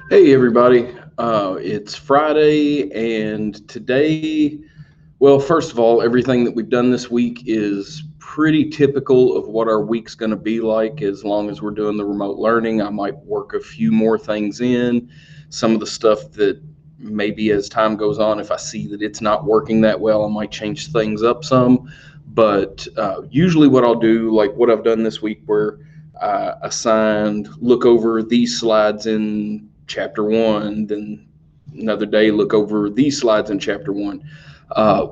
Hey everybody, it's Friday, and today, well, first of all, everything that we've done this week is pretty typical of what our week's going to be like as long as we're doing the remote learning. I might work a few more things in, some of the stuff that maybe as time goes on, if I see that it's not working that well, I might change things up some. But usually, what I'll do, like what I've done this week, where I assigned look over these slides in chapter one, then another day look over these slides in chapter one. Uh,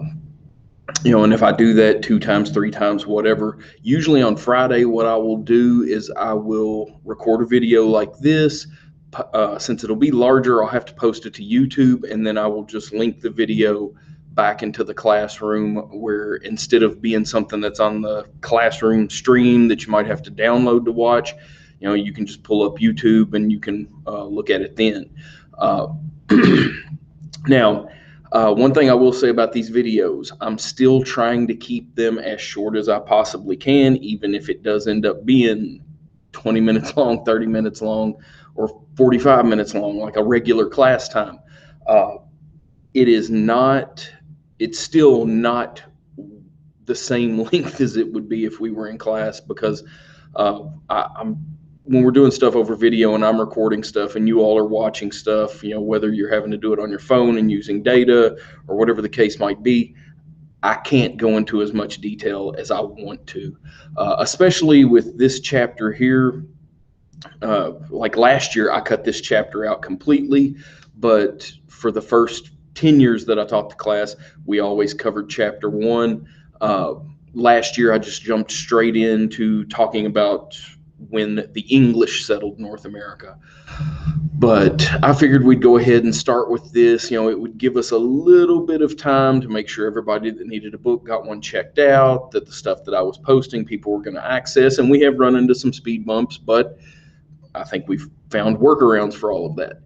and if I do that two times, three times, whatever, usually on Friday, what I will do is I will record a video like this. Since it'll be larger, I'll have to post it to YouTube, and then I will just link the video back into the classroom, where instead of being something that's on the classroom stream that you might have to download to watch, you can just pull up YouTube and you can look at it then. Uh, Now, one thing I will say about these videos, I'm still trying to keep them as short as I possibly can, even if it does end up being 20 minutes long, 30 minutes long, or 45 minutes long, like a regular class time. Uh, it is not, it's still not the same length as it would be if we were in class, because I'm when we're doing stuff over video and I'm recording stuff and you all are watching stuff, whether you're having to do it on your phone and using data or whatever the case might be, I can't go into as much detail as I want to, especially with this chapter here. Like last year, I cut this chapter out completely, but for the first 10 years that I taught the class, we always covered chapter one. Last year, I just jumped straight into talking about when the English settled North America. But I figured we'd go ahead and start with this. It would give us a little bit of time to make sure everybody that needed a book got one checked out, that the stuff that I was posting people were going to access. And we have run into some speed bumps, but I think we've found workarounds for all of that.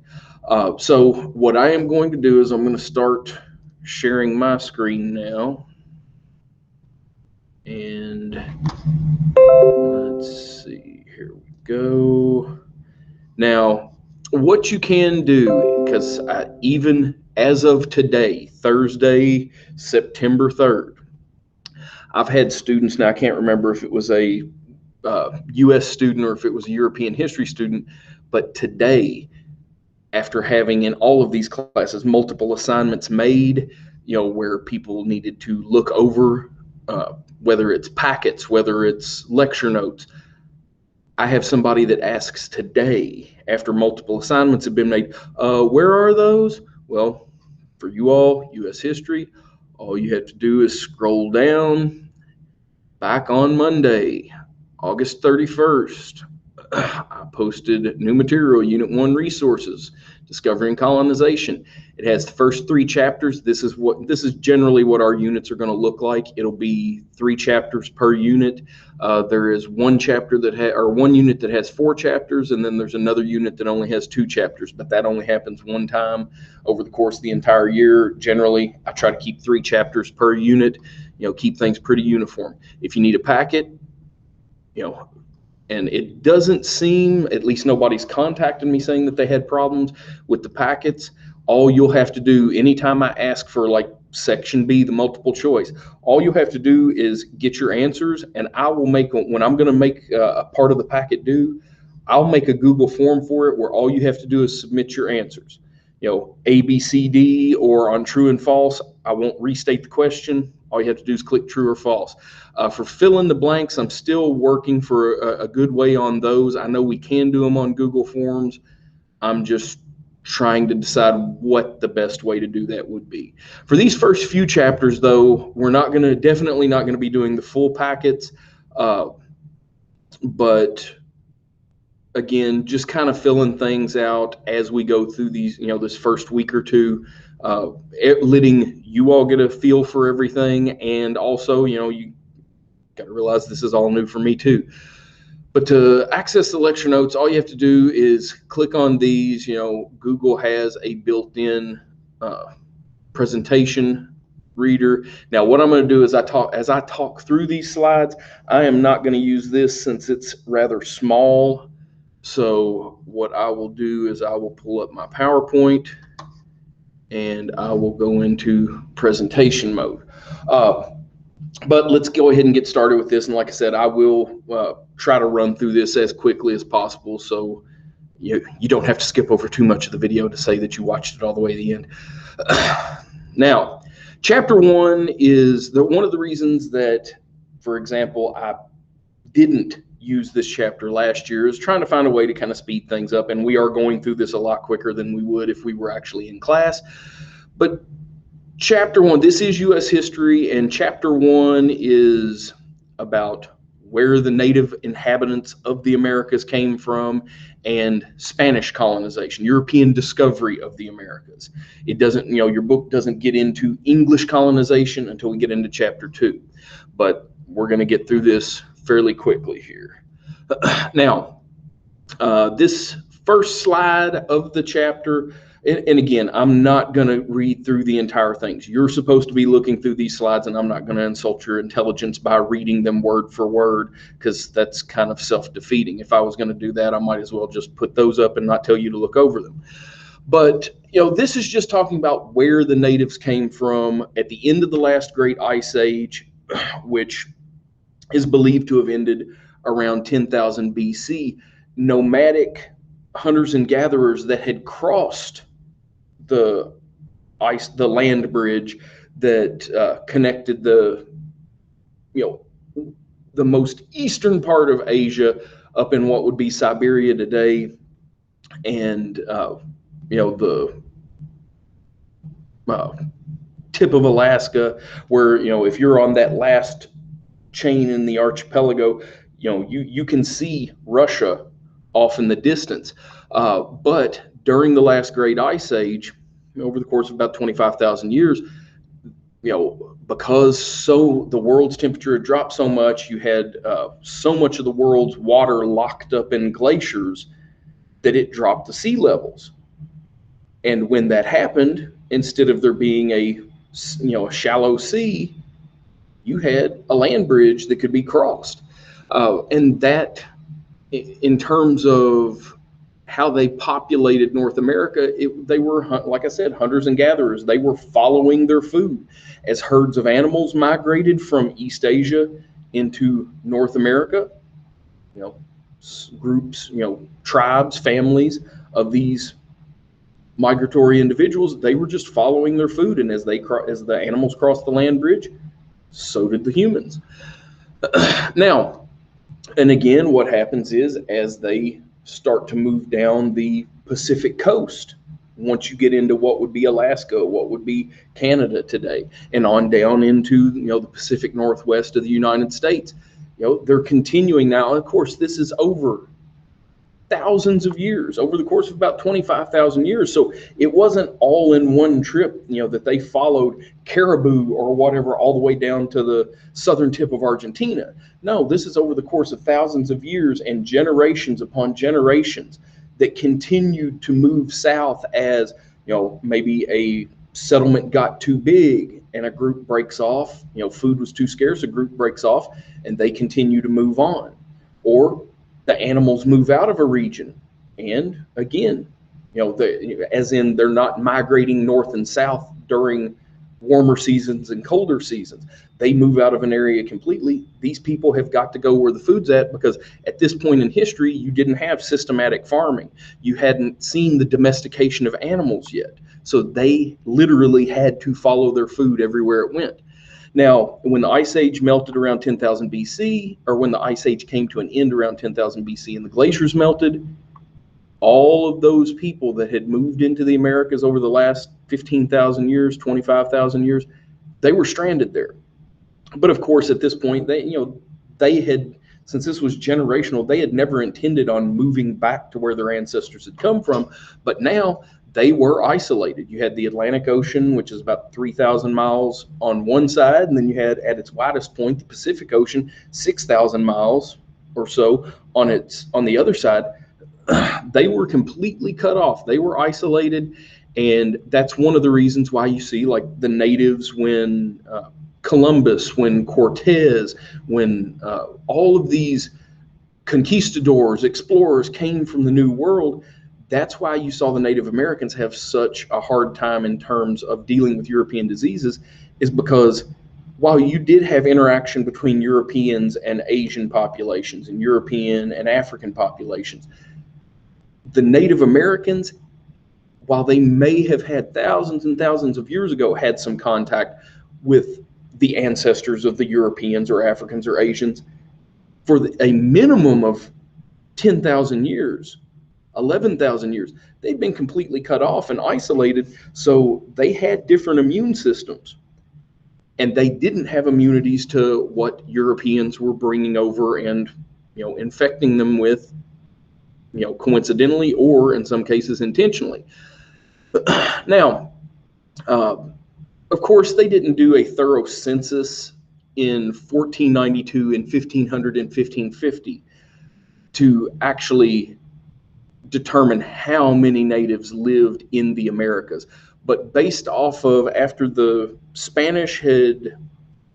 So what I am going to do is I'm going to start sharing my screen now. And let's see, here we go. Now, what you can do, because even as of today, Thursday, September 3rd, I've had students, now I can't remember if it was a U.S. student or if it was a European history student, but today, after having in all of these classes multiple assignments made, where people needed to look over, whether it's packets, whether it's lecture notes, I have somebody that asks today, after multiple assignments have been made, where are those? Well, for you all, U.S. history, all you have to do is scroll down back on Monday, August 31st. I posted new material, Unit 1 resources, discovery and colonization. It has the first three chapters. This is generally what our units are going to look like. It'll be 3 chapters per unit. There is one unit that has 4 chapters, and then there's another unit that only has 2 chapters, but that only happens one time over the course of the entire year. Generally, I try to keep 3 chapters per unit, keep things pretty uniform. If you need a packet, and it doesn't seem, at least nobody's contacted me saying that they had problems with the packets. All you'll have to do, anytime I ask for like section B, the multiple choice, all you have to do is get your answers, and I will when I'm going to make a part of the packet due, I'll make a Google form for it where all you have to do is submit your answers. A, B, C, D, or on true and false. I won't restate the question. All you have to do is click true or false. For fill in the blanks, I'm still working for a good way on those. I know we can do them on Google Forms. I'm just trying to decide what the best way to do that would be. For these first few chapters, though, we're definitely not going to be doing the full packets. But again, just kind of filling things out as we go through these, this first week or two, letting you all get a feel for everything. And also, you got to realize this is all new for me too. But to access the lecture notes, all you have to do is click on these. Google has a built-in presentation reader. Now, what I'm going to do is as I talk through these slides, I am not going to use this since it's rather small. So what I will do is I will pull up my PowerPoint and I will go into presentation mode. But let's go ahead and get started with this. And like I said, I will try to run through this as quickly as possible, so you don't have to skip over too much of the video to say that you watched it all the way to the end. Now, chapter 1 is one of the reasons that, for example, I didn't use this chapter last year, is trying to find a way to kind of speed things up. And we are going through this a lot quicker than we would if we were actually in class. But chapter 1, this is U.S. history, and chapter 1 is about where the native inhabitants of the Americas came from and Spanish colonization, European discovery of the Americas. It doesn't, your book doesn't get into English colonization until we get into chapter 2. But we're going to get through this fairly quickly here. Now, this first slide of the chapter, and again, I'm not going to read through the entire things. You're supposed to be looking through these slides, and I'm not going to insult your intelligence by reading them word for word, because that's kind of self-defeating. If I was going to do that, I might as well just put those up and not tell you to look over them. But, this is just talking about where the natives came from at the end of the last great ice age, which is believed to have ended around 10,000 BC. Nomadic hunters and gatherers that had crossed the land bridge that connected the most eastern part of Asia up in what would be Siberia today, and the tip of Alaska, where if you're on that last chain in the archipelago, you can see Russia off in the distance. But during the last great ice age, over the course of about 25,000 years, because the world's temperature had dropped so much, you had so much of the world's water locked up in glaciers that it dropped the sea levels. And when that happened, instead of there being a shallow sea, you had a land bridge that could be crossed. And that, in terms of how they populated North America, they were, like I said, hunters and gatherers. They were following their food. As herds of animals migrated from East Asia into North America, groups, tribes, families of these migratory individuals, they were just following their food. And as the animals crossed the land bridge, so did the humans. Now, and again, what happens is, as they start to move down the Pacific coast, once you get into what would be Alaska, what would be Canada today, and on down into the Pacific Northwest of the United States, they're continuing now. Of course, this is over thousands of years, over the course of about 25,000 years. So it wasn't all in one trip, that they followed caribou or whatever all the way down to the southern tip of Argentina. No, this is over the course of thousands of years and generations upon generations that continued to move south as, maybe a settlement got too big and a group breaks off, food was too scarce, a group breaks off and they continue to move on. Or the animals move out of a region, and again, as in they're not migrating north and south during warmer seasons and colder seasons. They move out of an area completely. These people have got to go where the food's at, because at this point in history, you didn't have systematic farming. You hadn't seen the domestication of animals yet. So they literally had to follow their food everywhere it went. Now, when the Ice Age melted around 10,000 BC, or when the Ice Age came to an end around 10,000 BC and the glaciers melted, all of those people that had moved into the Americas over the last 15,000 years, 25,000 years, they were stranded there. But of course, at this point, they had, since this was generational, they had never intended on moving back to where their ancestors had come from. But now they were isolated. You had the Atlantic Ocean, which is about 3,000 miles on one side, and then you had, at its widest point, the Pacific Ocean, 6,000 miles or so on the other side. They were completely cut off. They were isolated, and that's one of the reasons why you see, like, the natives when Columbus, when Cortez, when all of these conquistadors, explorers came from the New World. That's why you saw the Native Americans have such a hard time in terms of dealing with European diseases, is because while you did have interaction between Europeans and Asian populations and European and African populations, the Native Americans, while they may have had thousands and thousands of years ago had some contact with the ancestors of the Europeans or Africans or Asians, for a minimum of 10,000 years, 11,000 years, they'd been completely cut off and isolated. So they had different immune systems, and they didn't have immunities to what Europeans were bringing over and, infecting them with, coincidentally, or in some cases intentionally. Now, of course, they didn't do a thorough census in 1492 and 1500 and 1550 to actually determine how many natives lived in the Americas. But based off of, after the Spanish had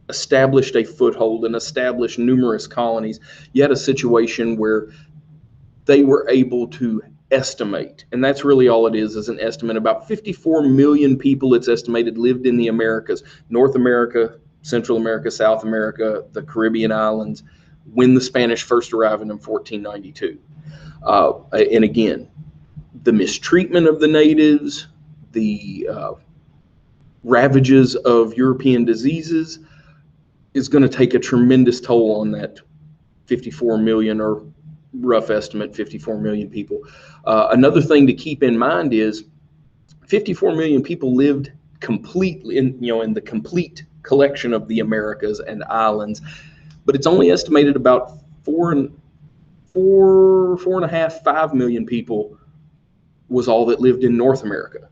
established a foothold and established numerous colonies, you had a situation where they were able to estimate, and that's really all it is an estimate. About 54 million people, it's estimated, lived in the Americas, North America, Central America, South America, the Caribbean islands, when the Spanish first arrived in 1492. And again, the mistreatment of the natives, the ravages of European diseases is going to take a tremendous toll on that 54 million, or rough estimate, 54 million people. Another thing to keep in mind is 54 million people lived completely in the complete collection of the Americas and islands, but it's only estimated about 4.5 million people was all that lived in North America.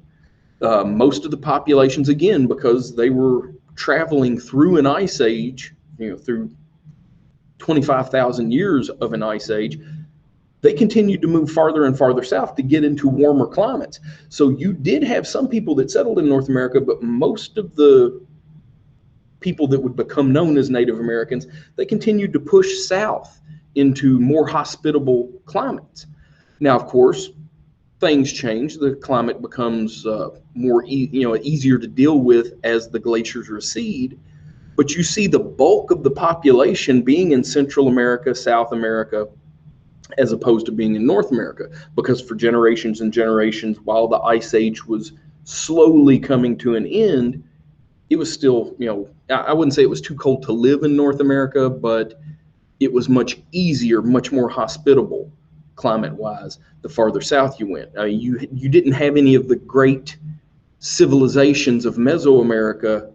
Most of the populations, again, because they were traveling through an ice age, through 25,000 years of an ice age, they continued to move farther and farther south to get into warmer climates. So you did have some people that settled in North America, but most of the people that would become known as Native Americans, they continued to push south into more hospitable climates. Now, of course, things change. The climate becomes more easier to deal with as the glaciers recede. But you see the bulk of the population being in Central America, South America, as opposed to being in North America, because for generations and generations, while the Ice Age was slowly coming to an end, it was still, I wouldn't say it was too cold to live in North America, but it was much easier, much more hospitable climate-wise the farther south you went. You didn't have any of the great civilizations of Mesoamerica.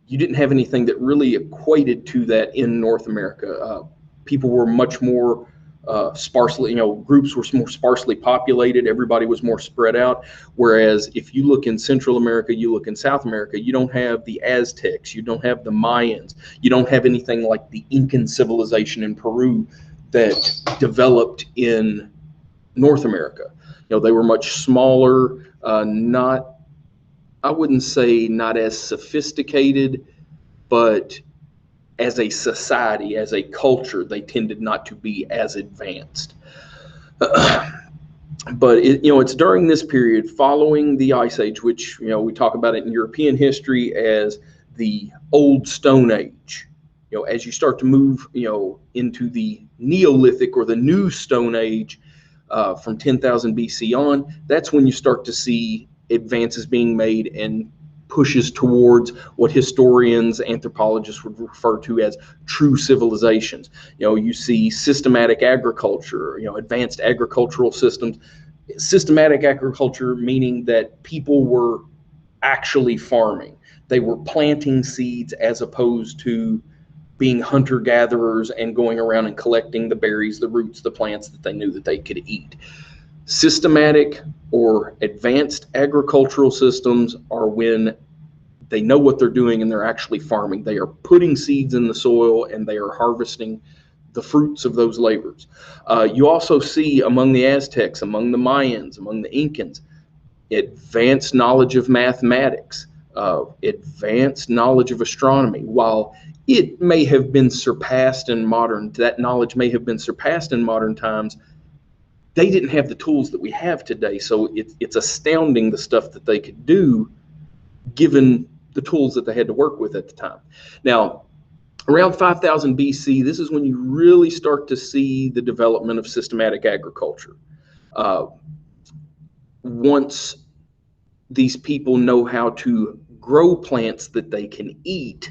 You didn't have anything that really equated to that in North America. People were much more sparsely, groups were more sparsely populated. Everybody was more spread out. Whereas if you look in Central America, you look in South America, you don't have the Aztecs, you don't have the Mayans, you don't have anything like the Incan civilization in Peru that developed in North America. They were much smaller, I wouldn't say not as sophisticated, but as a society, as a culture, they tended not to be as advanced. But it's during this period following the Ice Age, which we talk about it in European history as the Old Stone Age. As you start to move into the Neolithic or the New Stone Age, from 10,000 BC on, that's when you start to see advances being made and pushes towards what historians, anthropologists would refer to as true civilizations. You see systematic agriculture, advanced agricultural systems. Systematic agriculture meaning that people were actually farming. They were planting seeds as opposed to being hunter-gatherers and going around and collecting the berries, the roots, the plants that they knew that they could eat. Systematic or advanced agricultural systems are when they know what they're doing and they're actually farming. They are putting seeds in the soil and they are harvesting the fruits of those labors. You also see among the Aztecs, among the Mayans, among the Incans, advanced knowledge of mathematics, advanced knowledge of astronomy, while it may have been surpassed in that knowledge may have been surpassed in modern times. They didn't have the tools that we have today. So it's astounding the stuff that they could do given the tools that they had to work with at the time. Now, around 5000 BC, this is when you really start to see the development of systematic agriculture. Once these people know how to grow plants that they can eat,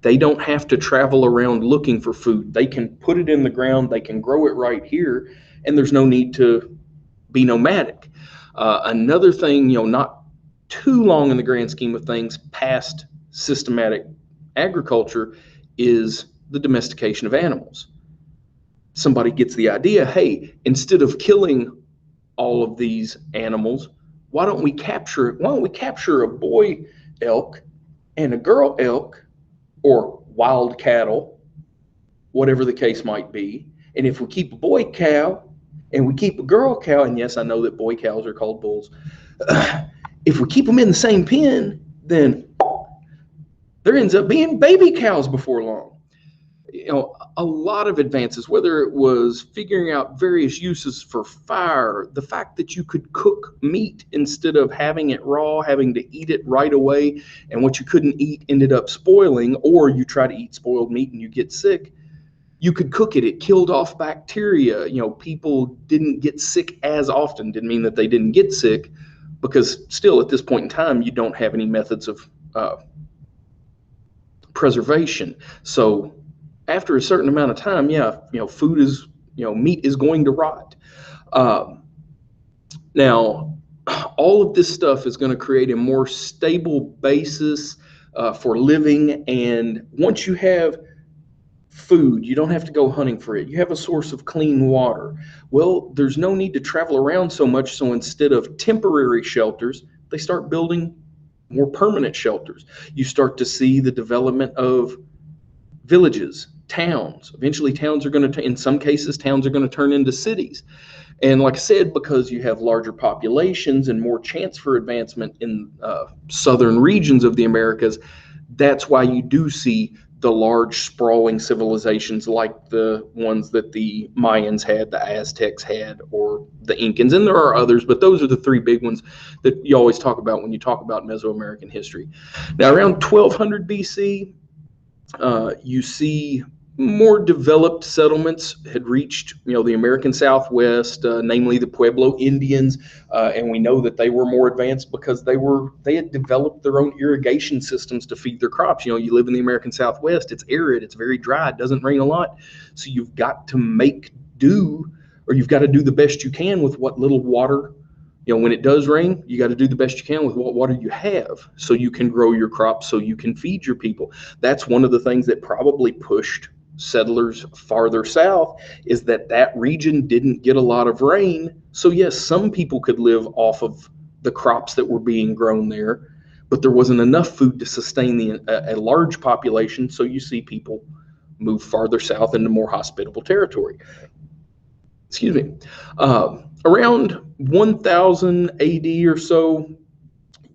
they don't have to travel around looking for food. They can put it in the ground, they can grow it right here, and there's no need to be nomadic. Another thing, not too long in the grand scheme of things past systematic agriculture, is the domestication of animals. Somebody gets the idea, hey, instead of killing all of these animals, why don't we capture a boy elk and a girl elk, or wild cattle, whatever the case might be. And if we keep a boy cow and we keep a girl cow, and yes, I know that boy cows are called bulls, if we keep them in the same pen, then there ends up being baby cows before long. A lot of advances, whether it was figuring out various uses for fire, the fact that you could cook meat instead of having it raw, having to eat it right away, and what you couldn't eat ended up spoiling, or you try to eat spoiled meat and you get sick. You could cook it. It killed off bacteria. People didn't get sick as often. Didn't mean that they didn't get sick, because still at this point in time, you don't have any methods of preservation. So after a certain amount of time, food is, meat is going to rot. Now, all of this stuff is going to create a more stable basis for living. And once you have food, you don't have to go hunting for it. You have a source of clean water. Well, there's no need to travel around so much. So instead of temporary shelters, they start building more permanent shelters. You start to see the development of villages, towns. Eventually, towns are going to, in some cases, towns are going to turn into cities. And like I said, because you have larger populations and more chance for advancement in southern regions of the Americas, that's why you do see the large sprawling civilizations like the ones that the Mayans had, the Aztecs had, or the Incans. And there are others, but those are the three big ones that you always talk about when you talk about Mesoamerican history. Now, around 1200 BC, you see more developed settlements had reached, the American Southwest, namely the Pueblo Indians, and we know that they were more advanced because they had developed their own irrigation systems to feed their crops. You live in the American Southwest; it's arid, it's very dry, it doesn't rain a lot, so you've got to make do, or you've got to do the best you can with what little water. When it does rain, you got to do the best you can with what water you have, so you can grow your crops, so you can feed your people. That's one of the things that probably pushed settlers farther south, is that region didn't get a lot of rain. So yes, some people could live off of the crops that were being grown there, but there wasn't enough food to sustain a large population. So you see people move farther south into more hospitable territory. Excuse me. Around 1000 AD or so,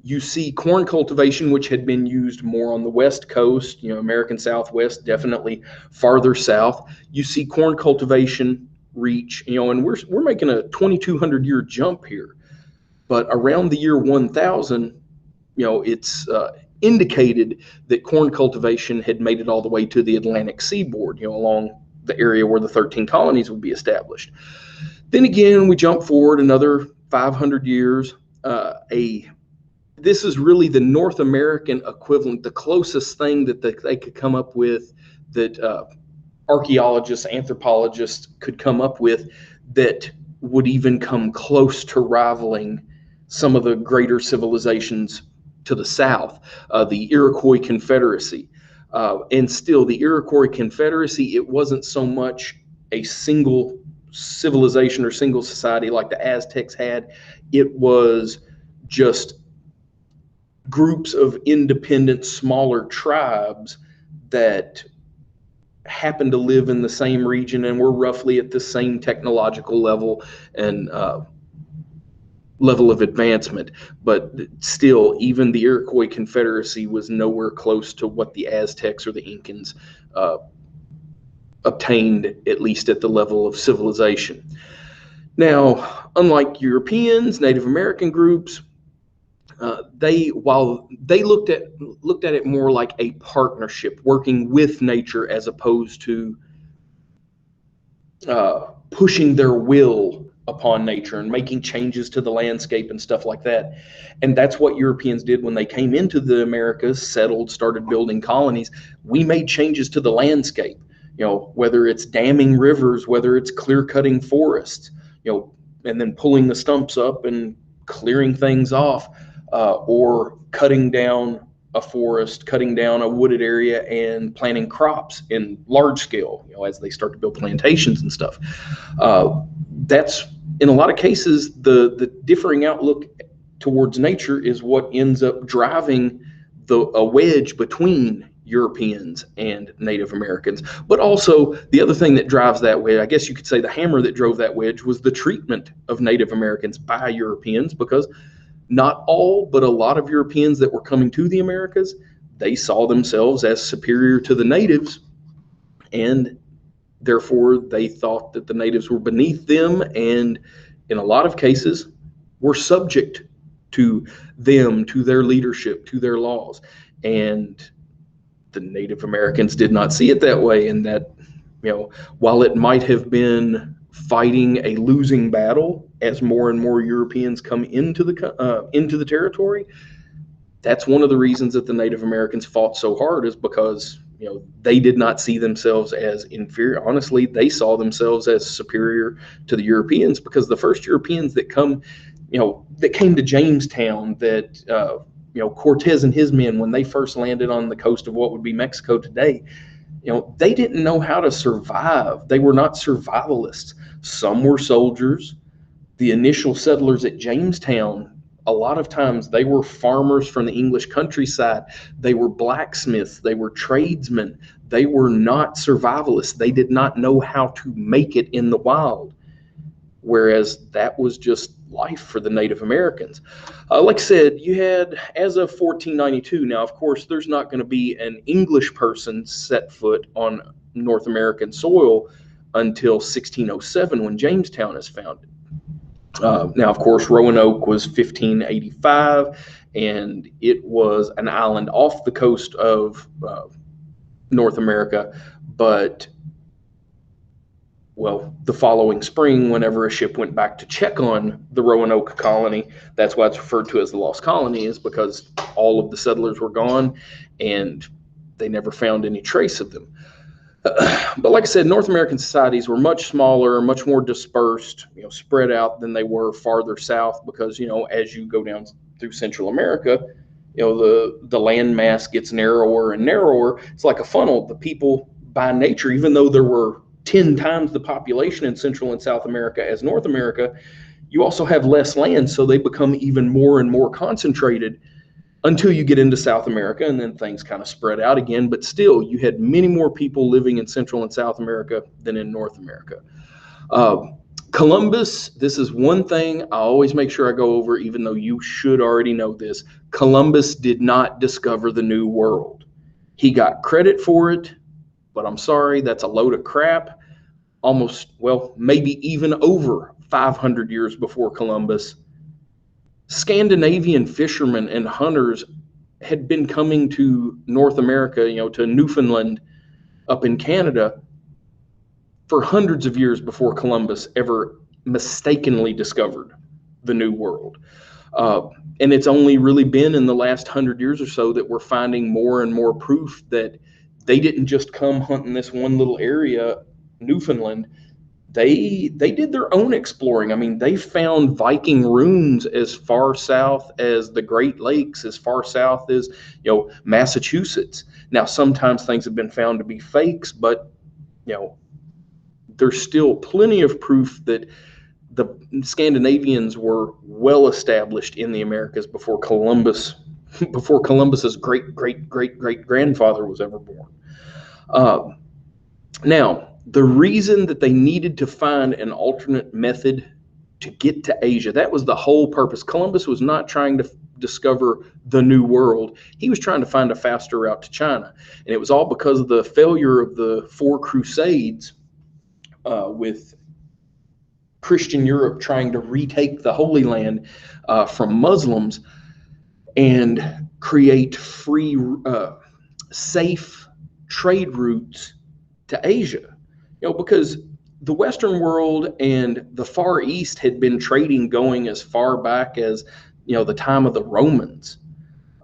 you see corn cultivation, which had been used more on the West Coast, American Southwest, definitely farther south. You see corn cultivation reach, and we're making a 2200 year jump here. But around the year 1000, it's indicated that corn cultivation had made it all the way to the Atlantic seaboard, along the area where the 13 colonies would be established. Then again, we jump forward another 500 years. This is really the North American equivalent, the closest thing that they could come up with, that archaeologists, anthropologists could come up with, that would even come close to rivaling some of the greater civilizations to the south, the Iroquois Confederacy. And still, the Iroquois Confederacy, it wasn't so much a single civilization or single society like the Aztecs had. It was just groups of independent, smaller tribes that happen to live in the same region and were roughly at the same technological level and level of advancement, but still, even the Iroquois Confederacy was nowhere close to what the Aztecs or the Incans obtained, at least at the level of civilization. Now, unlike Europeans, Native American groups, while they looked at it more like a partnership, working with nature as opposed to pushing their will upon nature and making changes to the landscape and stuff like that. And that's what Europeans did when they came into the Americas, settled, started building colonies. We made changes to the landscape, whether it's damming rivers, whether it's clear cutting forests, and then pulling the stumps up and clearing things off, or cutting down a forest, cutting down a wooded area and planting crops in large scale, as they start to build plantations and stuff. That's, in a lot of cases, the differing outlook towards nature is what ends up driving a wedge between Europeans and Native Americans. But also, the other thing that drives that wedge, I guess you could say the hammer that drove that wedge, was the treatment of Native Americans by Europeans, because not all, but a lot of Europeans that were coming to the Americas, they saw themselves as superior to the natives, and therefore they thought that the natives were beneath them, and in a lot of cases were subject to them, to their leadership, to their laws. And the Native Americans did not see it that way, and that, while it might have been fighting a losing battle as more and more Europeans come into the territory, that's one of the reasons that the Native Americans fought so hard, is because they did not see themselves as inferior. Honestly, they saw themselves as superior to the Europeans, because the first Europeans that came to Jamestown, that Cortez and his men, when they first landed on the coast of what would be Mexico today, they didn't know how to survive. They were not survivalists. Some were soldiers. The initial settlers at Jamestown, a lot of times they were farmers from the English countryside. They were blacksmiths. They were tradesmen. They were not survivalists. They did not know how to make it in the wild, whereas that was just life for the Native Americans. Like I said, you had, as of 1492, now, of course, there's not going to be an English person set foot on North American soil until 1607, when Jamestown is founded. Now, of course, Roanoke was 1585, and it was an island off the coast of North America. But, well, the following spring, whenever a ship went back to check on the Roanoke colony, that's why it's referred to as the Lost Colony, is because all of the settlers were gone and they never found any trace of them. But like I said, North American societies were much smaller, much more dispersed, spread out than they were farther south, because, as you go down through Central America, the land mass gets narrower and narrower. It's like a funnel. The people by nature, even though there were 10 times the population in Central and South America as North America, you also have less land, so they become even more and more concentrated until you get into South America, and then things kind of spread out again. But still, you had many more people living in Central and South America than in North America. Columbus, this is one thing I always make sure I go over, even though you should already know this. Columbus did not discover the New World. He got credit for it, but I'm sorry, that's a load of crap. Almost, well, maybe even over 500 years before Columbus, Scandinavian fishermen and hunters had been coming to North America, to Newfoundland up in Canada, for hundreds of years before Columbus ever mistakenly discovered the New World. And it's only really been in the last 100 years or so that we're finding more and more proof that they didn't just come hunting this one little area, Newfoundland. They did their own exploring. I mean, they found Viking ruins as far south as the Great Lakes, as far south as, Massachusetts. Now, sometimes things have been found to be fakes, but, there's still plenty of proof that the Scandinavians were well established in the Americas before Columbus's great-great-great-great-grandfather was ever born. Now, the reason that they needed to find an alternate method to get to Asia. That was the whole purpose. Columbus was not trying to discover the new world. He was trying to find a faster route to China. And it was all because of the failure of the four crusades, with Christian Europe trying to retake the Holy Land from Muslims and create free, safe trade routes to Asia. Because the Western world and the Far East had been trading going as far back as, the time of the Romans.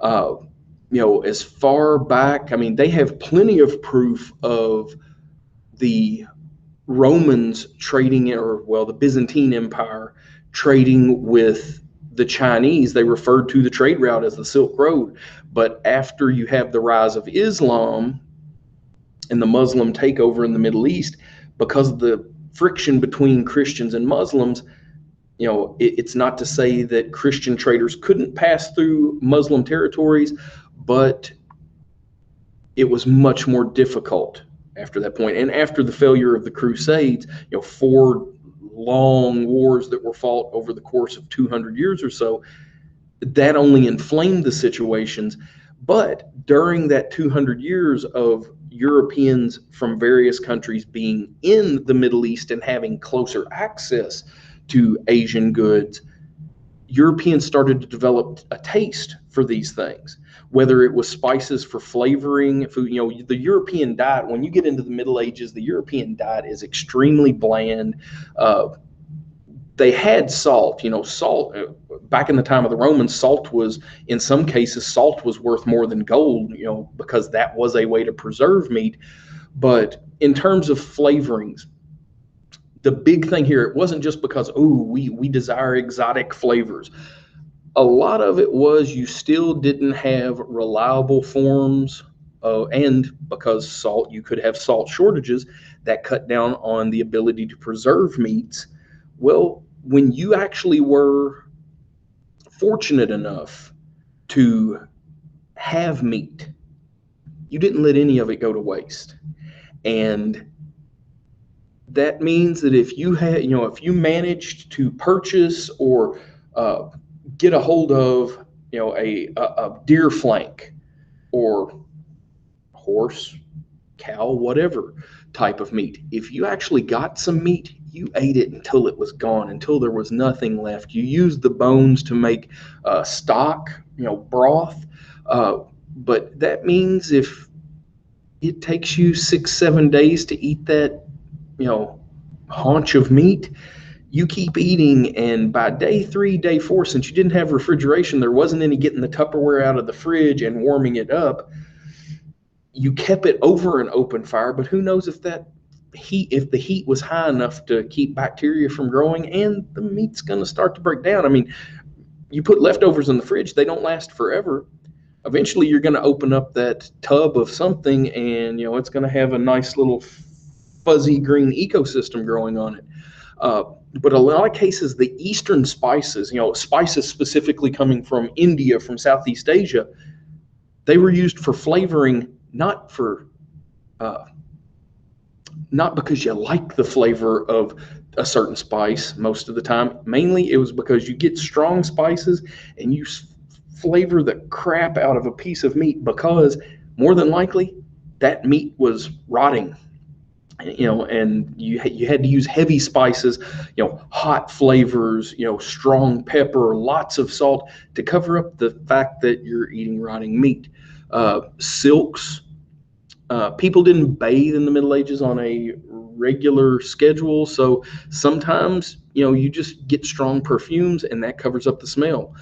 As far back, they have plenty of proof of the Romans trading, the Byzantine Empire trading with the Chinese. They referred to the trade route as the Silk Road. But after you have the rise of Islam and the Muslim takeover in the Middle East, because of the friction between Christians and Muslims, it's not to say that Christian traders couldn't pass through Muslim territories, but it was much more difficult after that point. And after the failure of the Crusades, 4 long wars that were fought over the course of 200 years or so, that only inflamed the situations. But during that 200 years of Europeans from various countries being in the Middle East and having closer access to Asian goods, Europeans started to develop a taste for these things, whether it was spices for flavoring food. The European diet, when you get into the Middle Ages, the European diet is extremely bland. They had salt. Salt, back in the time of the Romans, in some cases, salt was worth more than gold, because that was a way to preserve meat. But in terms of flavorings, the big thing here, it wasn't just because, we desire exotic flavors. A lot of it was you still didn't have reliable forms, and because salt, you could have salt shortages that cut down on the ability to preserve meats. Well, when you actually were fortunate enough to have meat, you didn't let any of it go to waste. And that means that if you managed to purchase or get a hold of, a deer flank or horse, cow, whatever type of meat, if you actually got some meat, you ate it until it was gone, until there was nothing left. You used the bones to make stock, broth. But that means if it takes you 6-7 days to eat that, haunch of meat, you keep eating, and by day 3, day 4, since you didn't have refrigeration, there wasn't any getting the Tupperware out of the fridge and warming it up. You kept it over an open fire, but who knows if the heat was high enough to keep bacteria from growing, and the meat's going to start to break down. You put leftovers in the fridge, they don't last forever. Eventually, you're going to open up that tub of something, and it's going to have a nice little fuzzy green ecosystem growing on it. But a lot of cases, the Eastern spices, spices specifically coming from India, from Southeast Asia, they were used for flavoring, not because you like the flavor of a certain spice most of the time. Mainly, it was because you get strong spices and you flavor the crap out of a piece of meat, because more than likely that meat was rotting. And you had to use heavy spices, hot flavors, strong pepper, lots of salt to cover up the fact that you're eating rotting meat. Silks. People didn't bathe in the Middle Ages on a regular schedule, so sometimes, you just get strong perfumes, and that covers up the smell.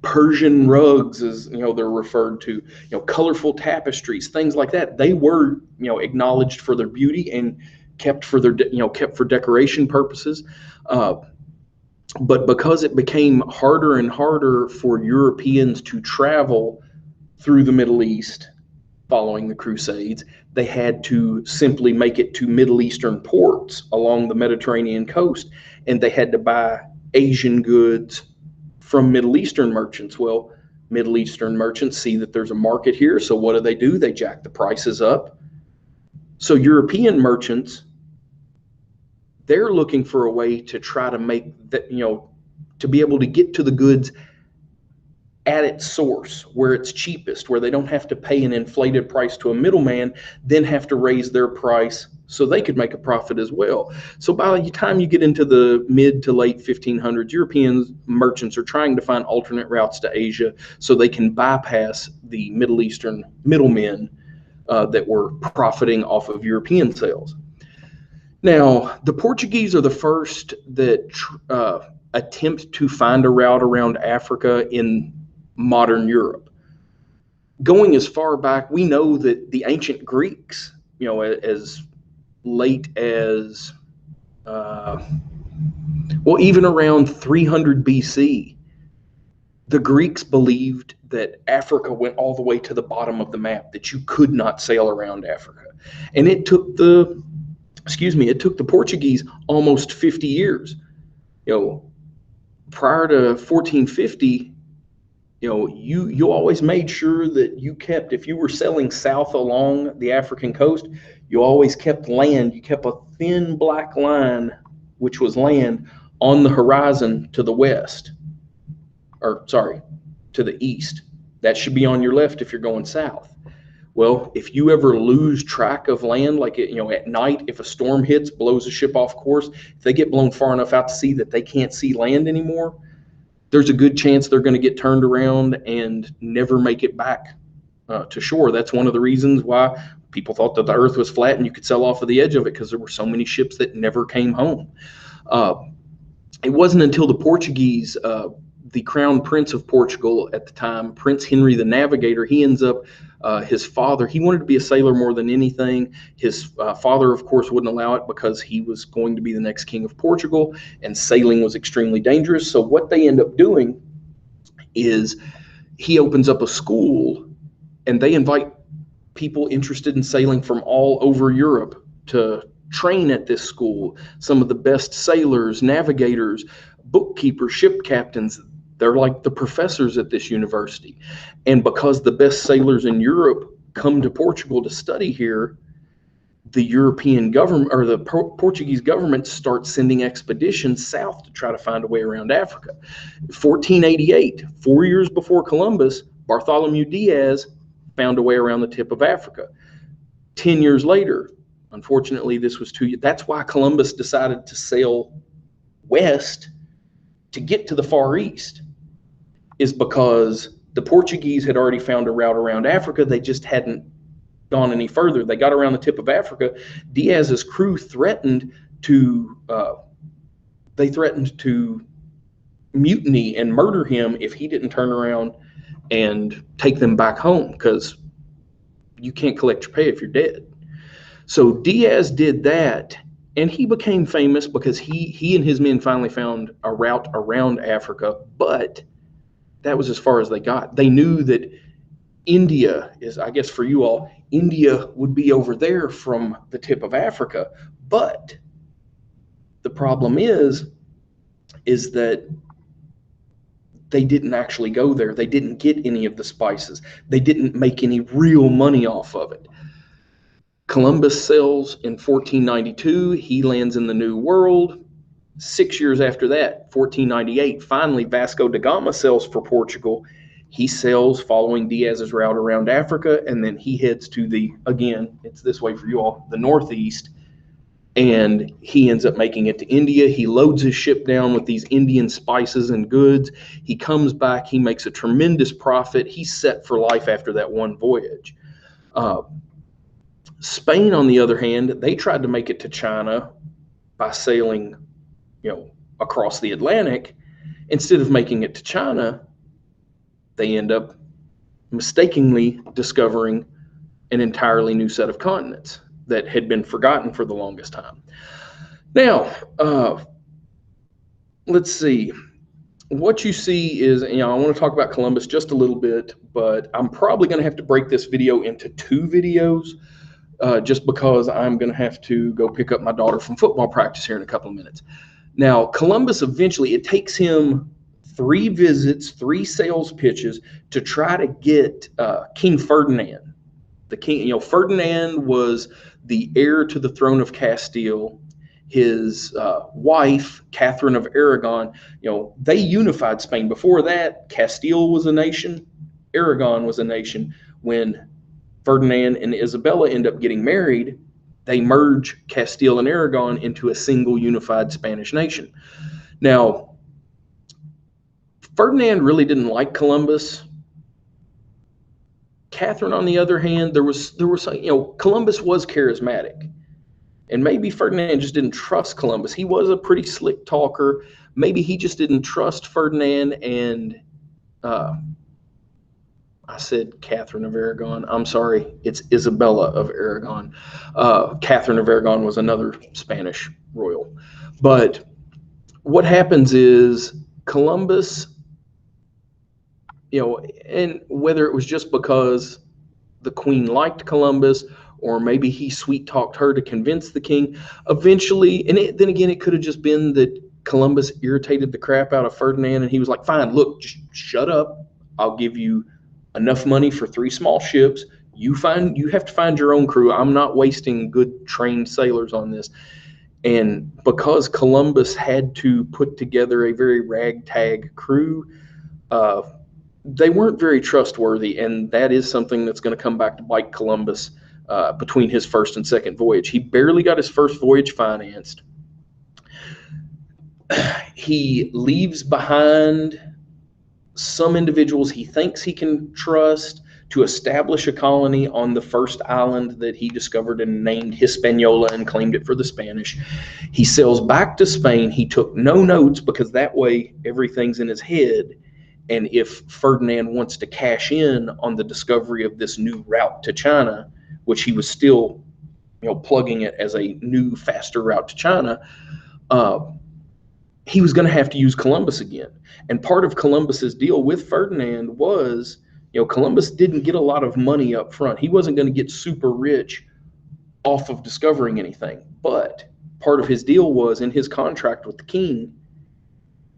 Persian rugs, as they're referred to, colorful tapestries, things like that. They were, acknowledged for their beauty and kept for decoration purposes. But because it became harder and harder for Europeans to travel through the Middle East following the Crusades, they had to simply make it to Middle Eastern ports along the Mediterranean coast, and they had to buy Asian goods from Middle Eastern merchants. Well, Middle Eastern merchants see that there's a market here, so what do? They jack the prices up. So European merchants they're looking for a way to try to make that, to be able to get to the goods at its source, where it's cheapest, where they don't have to pay an inflated price to a middleman, then have to raise their price so they could make a profit as well. So by the time you get into the mid to late 1500s, European merchants are trying to find alternate routes to Asia so they can bypass the Middle Eastern middlemen that were profiting off of European sales. Now, the Portuguese are the first that attempt to find a route around Africa in modern Europe. Going as far back, we know that the ancient Greeks, as late as, even around 300 BC, the Greeks believed that Africa went all the way to the bottom of the map, that you could not sail around Africa. And it took the Portuguese almost 50 years. Prior to 1450, you always made sure that you kept, if you were sailing south along the African coast, you always kept land. You kept a thin black line, which was land, on the horizon to the west, to the east. That should be on your left if you're going south. Well, if you ever lose track of land, like at night, if a storm hits, blows a ship off course, if they get blown far enough out to sea that they can't see land anymore, there's a good chance they're going to get turned around and never make it back to shore. That's one of the reasons why people thought that the earth was flat and you could sail off of the edge of it, because there were so many ships that never came home. It wasn't until the Portuguese, the Crown Prince of Portugal at the time, Prince Henry the Navigator, he ends up, his father, he wanted to be a sailor more than anything. His father, of course, wouldn't allow it because he was going to be the next king of Portugal, and sailing was extremely dangerous. So what they end up doing is he opens up a school, and they invite people interested in sailing from all over Europe to train at this school. Some of the best sailors, navigators, bookkeepers, ship captains, they're like the professors at this university. And because the best sailors in Europe come to Portugal to study here, the European government, or the Portuguese government, starts sending expeditions south to try to find a way around Africa. 1488, 4 years before Columbus, Bartholomew Diaz found a way around the tip of Africa. 10 years later, unfortunately, this was that's why Columbus decided to sail west to get to the Far East, is because the Portuguese had already found a route around Africa. They just hadn't gone any further. They got around the tip of Africa. Diaz's crew threatened to mutiny and murder him if he didn't turn around and take them back home, because you can't collect your pay if you're dead. So Diaz did that, and he became famous because he and his men finally found a route around Africa, but that was as far as they got. They knew that India is, I guess for you all, India would be over there from the tip of Africa. But the problem is that they didn't actually go there. They didn't get any of the spices. They didn't make any real money off of it. Columbus sails in 1492. He lands in the New World. 6 years after that, 1498, finally Vasco da Gama sails for Portugal. He sails following Diaz's route around Africa, and then he heads to again, it's this way for you all, the northeast, and he ends up making it to India. He loads his ship down with these Indian spices and goods. He comes back. He makes a tremendous profit. He's set for life after that one voyage. Spain, on the other hand, they tried to make it to China by sailing across the Atlantic. Instead of making it to China, they end up mistakenly discovering an entirely new set of continents that had been forgotten for the longest time. Now, let's see. What you see is, I want to talk about Columbus just a little bit, but I'm probably going to have to break this video into 2 videos just because I'm going to have to go pick up my daughter from football practice here in a couple of minutes. Now, Columbus eventually, it takes him 3 visits, 3 sales pitches to try to get King Ferdinand. The king, Ferdinand was the heir to the throne of Castile. his wife, Catherine of Aragon, they unified Spain. Before that, Castile was a nation, Aragon was a nation. When Ferdinand and Isabella end up getting married, they merge Castile and Aragon into a single unified Spanish nation. Now, Ferdinand really didn't like Columbus. Catherine, on the other hand, there was Columbus was charismatic. And maybe Ferdinand just didn't trust Columbus. He was a pretty slick talker. Maybe he just didn't trust Ferdinand. And I said Catherine of Aragon. I'm sorry, it's Isabella of Aragon. Catherine of Aragon was another Spanish royal. But what happens is Columbus, and whether it was just because the queen liked Columbus, or maybe he sweet-talked her to convince the king, eventually, and then again, it could have just been that Columbus irritated the crap out of Ferdinand, and he was like, fine, look, just shut up. I'll give you enough money for 3 small ships. You have to find your own crew. I'm not wasting good trained sailors on this. And because Columbus had to put together a very ragtag crew, they weren't very trustworthy, and that is something that's going to come back to bite Columbus between his first and second voyage. He barely got his first voyage financed. He leaves behind some individuals he thinks he can trust to establish a colony on the first island that he discovered and named Hispaniola and claimed it for the Spanish. He sails back to Spain. He took no notes because that way everything's in his head. And if Ferdinand wants to cash in on the discovery of this new route to China, which he was still, plugging it as a new, faster route to China, he was going to have to use Columbus again. And part of Columbus's deal with Ferdinand was, Columbus didn't get a lot of money up front. He wasn't going to get super rich off of discovering anything. But part of his deal was, in his contract with the king,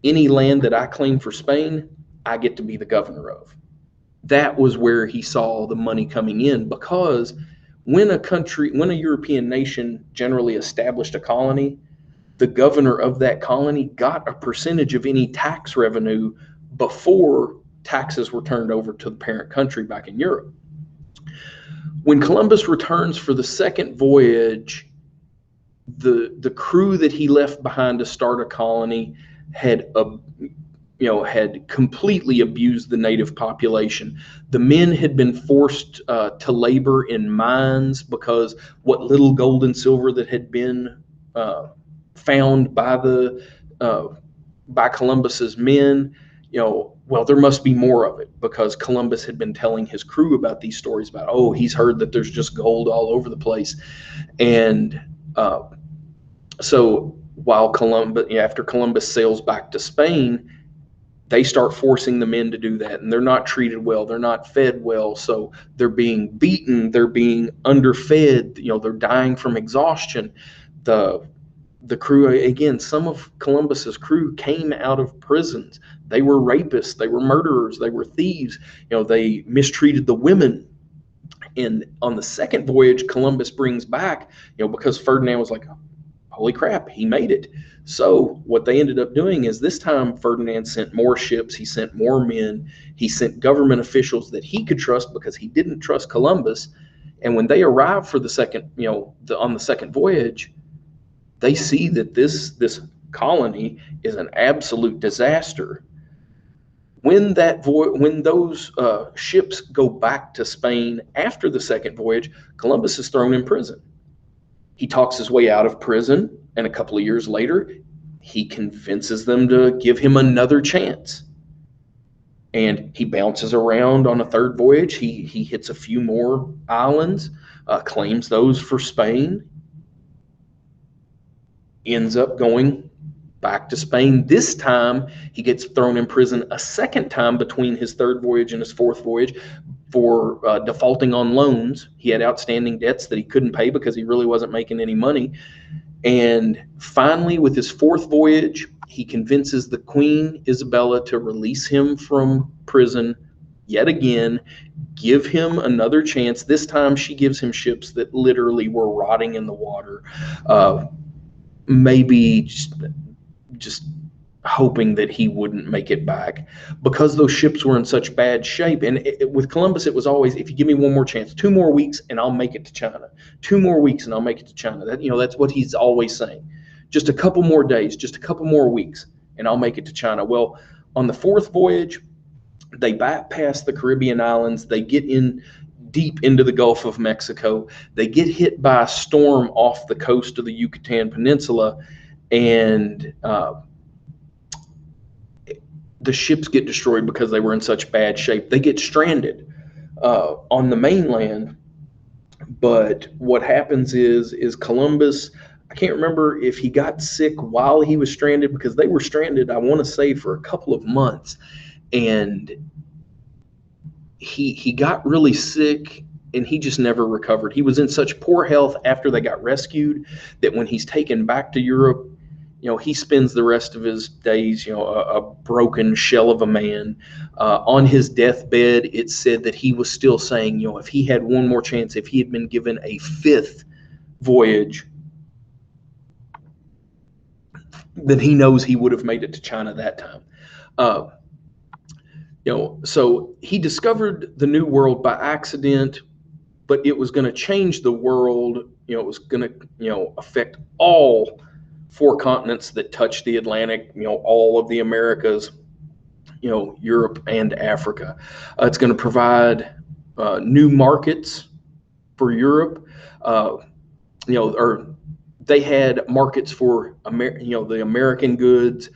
any land that I claim for Spain, I get to be the governor of. That was where he saw the money coming in, because when a European nation generally established a colony, the governor of that colony got a percentage of any tax revenue before taxes were turned over to the parent country back in Europe. When Columbus returns for the second voyage, the crew that he left behind to start a colony had completely abused the native population. The men had been forced to labor in mines because what little gold and silver that had been found by Columbus's men, there must be more of it, because Columbus had been telling his crew about these stories about, he's heard that there's just gold all over the place. And so while after Columbus sails back to Spain, they start forcing the men to do that, and they're not treated well. They're not fed well. So they're being beaten. They're being underfed. They're dying from exhaustion. The crew, again, some of Columbus's crew came out of prisons. They were rapists. They were murderers. They were thieves. They mistreated the women. And on the second voyage, Columbus brings back, because Ferdinand was like, holy crap, he made it. So what they ended up doing is, this time Ferdinand sent more ships. He sent more men. He sent government officials that he could trust, because he didn't trust Columbus. And when they arrive for the second, on the second voyage, they see that this colony is an absolute disaster. When those ships go back to Spain after the second voyage, Columbus is thrown in prison. He talks his way out of prison, and a couple of years later, he convinces them to give him another chance. And he bounces around on a third voyage. He hits a few more islands, claims those for Spain, ends up going back to Spain. This time, he gets thrown in prison a second time between his third voyage and his fourth voyage for defaulting on loans. He had outstanding debts that he couldn't pay because he really wasn't making any money. And finally, with his fourth voyage, he convinces the Queen Isabella to release him from prison yet again, give him another chance. This time she gives him ships that literally were rotting in the water. maybe just hoping that he wouldn't make it back, because those ships were in such bad shape. And with Columbus, it was always, if you give me one more chance, 2 more weeks and I'll make it to China. 2 more weeks and I'll make it to China. That's what he's always saying. Just a couple more days, just a couple more weeks, and I'll make it to China. Well, on the 4th voyage, they bypass the Caribbean islands. They get in deep into the Gulf of Mexico. They get hit by a storm off the coast of the Yucatan Peninsula, and the ships get destroyed because they were in such bad shape. They get stranded on the mainland. But what happens is Columbus, I can't remember if he got sick while he was stranded, because they were stranded, I want to say, for a couple of months. And he got really sick, and he just never recovered. He was in such poor health after they got rescued that when he's taken back to Europe, he spends the rest of his days, a broken shell of a man. On his deathbed, it said that he was still saying, if he had one more chance, if he had been given a 5th voyage, then he knows he would have made it to China that time. So he discovered the New World by accident, but it was going to change the world. It was going to, affect all 4 continents that touch the Atlantic, all of the Americas, Europe and Africa. It's going to provide new markets for Europe. Or they had markets for the American goods.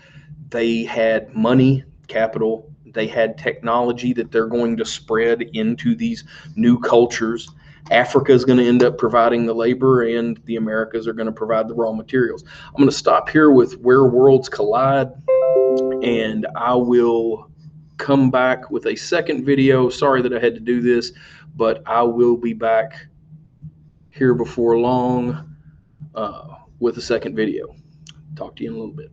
They had money, capital. They had technology that they're going to spread into these new cultures. Africa is going to end up providing the labor, and the Americas are going to provide the raw materials. I'm going to stop here with Where Worlds Collide, and I will come back with a second video. Sorry that I had to do this, but I will be back here before long with a second video. Talk to you in a little bit.